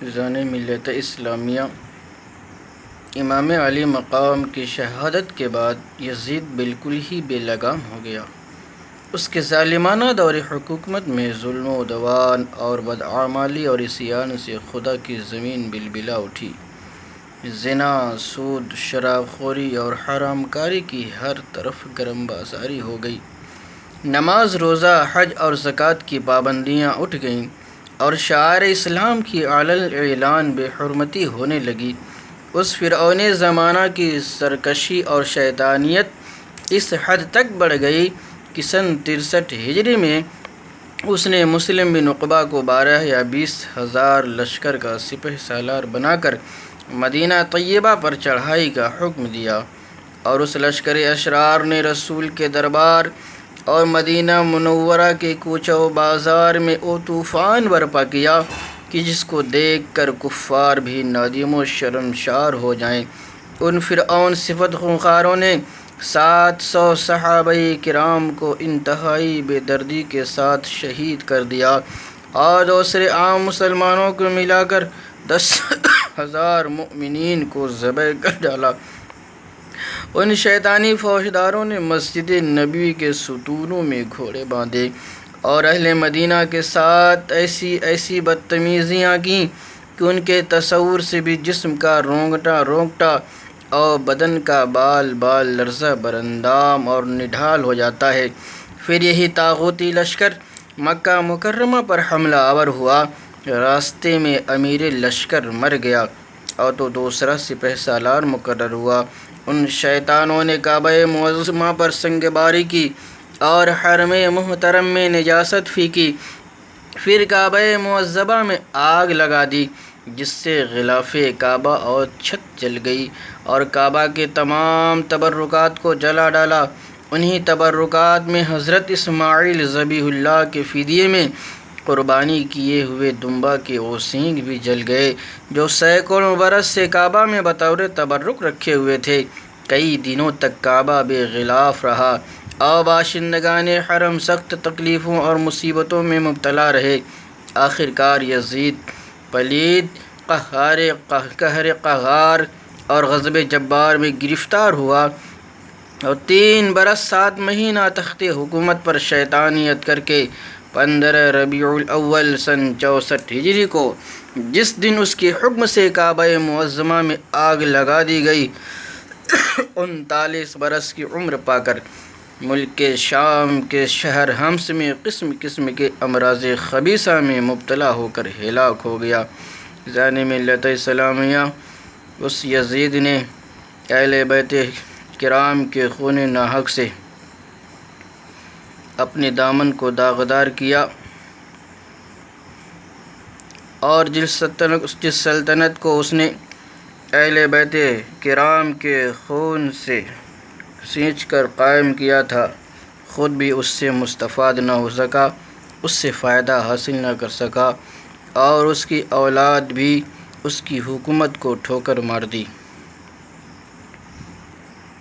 رضوان ملت اسلامیہ امام علی مقام کی شہادت کے بعد یزید بالکل ہی بے لگام ہو گیا۔ اس کے ظالمانہ دور حکومت میں ظلم و عدوان اور بدعمالی اور عصیان سے خدا کی زمین بلبلا اٹھی۔ زنا، سود، شراب خوری اور حرام کاری کی ہر طرف گرم بازاری ہو گئی۔ نماز، روزہ، حج اور زکوٰۃ کی پابندیاں اٹھ گئیں اور شعائر اسلام کی علن اعلان بے حرمتی ہونے لگی۔ اس فرعون زمانہ کی سرکشی اور شیطانیت اس حد تک بڑھ گئی کہ سن 63 ہجری میں اس نے مسلم بن عقبہ کو 12 یا 20 ہزار لشکر کا سپہ سالار بنا کر مدینہ طیبہ پر چڑھائی کا حکم دیا، اور اس لشکر اشرار نے رسول کے دربار اور مدینہ منورہ کے کوچہ و بازار میں وہ طوفان برپا کیا کہ جس کو دیکھ کر کفار بھی نادم و شرمسار ہو جائیں۔ ان فرعون صفت خونخواروں نے 700 صحابہ کرام کو انتہائی بے دردی کے ساتھ شہید کر دیا اور دوسرے عام مسلمانوں کو ملا کر 10,000 مومنین کو ذبح کر ڈالا۔ ان شیطانی فوجداروں نے مسجد نبوی کے ستونوں میں گھوڑے باندھے اور اہل مدینہ کے ساتھ ایسی بدتمیزیاں کیں کہ ان کے تصور سے بھی جسم کا رونگٹا اور بدن کا بال لرزہ براندام اور نڈھال ہو جاتا ہے۔ پھر یہی طاغوتی لشکر مکہ مکرمہ پر حملہ آور ہوا۔ راستے میں امیر لشکر مر گیا اور تو دوسرا سپہ سالار مقرر ہوا۔ ان شیطانوں نے کعبہ معظمہ پر سنگ باری کی اور حرم محترم میں نجاست پھینکی۔ پھر کعبہ معظمہ میں آگ لگا دی جس سے غلاف کعبہ اور چھت جل گئی اور کعبہ کے تمام تبرکات کو جلا ڈالا۔ انہی تبرکات میں حضرت اسماعیل ذبیح اللہ کے فدیے میں قربانی کیے ہوئے دمبا کے وہ سینگ بھی جل گئے جو سینکڑوں برس سے کعبہ میں بطور تبرک رکھے ہوئے تھے۔ کئی دنوں تک کعبہ بے غلاف رہا اور باشندگان حرم سخت تکلیفوں اور مصیبتوں میں مبتلا رہے۔ آخر کار یزید پلید، قہر قہار اور غضب جبار میں گرفتار ہوا اور 3 برس 7 مہینہ تخت حکومت پر شیطانیت کر کے 15 ربیع الاول سن 64 ہجری کو جس دن اس کے حکم سے کعبہ معظمہ میں آگ لگا دی گئی، 39 برس کی عمر پا کر ملک کے شام کے شہر حمص میں قسم قسم کے امراض خبیثہ میں مبتلا ہو کر ہلاک ہو گیا۔ رضوان ملت اسلامیہ اس یزید نے اہل بیت کرام کے خون ناحق سے اپنے دامن کو داغدار کیا اور جس سلطنت کو اس نے اہل بیت کرام کے خون سے سینچ کر قائم کیا تھا، خود بھی اس سے مستفاد نہ ہو سکا، اس سے فائدہ حاصل نہ کر سکا اور اس کی اولاد بھی اس کی حکومت کو ٹھوکر مار دی۔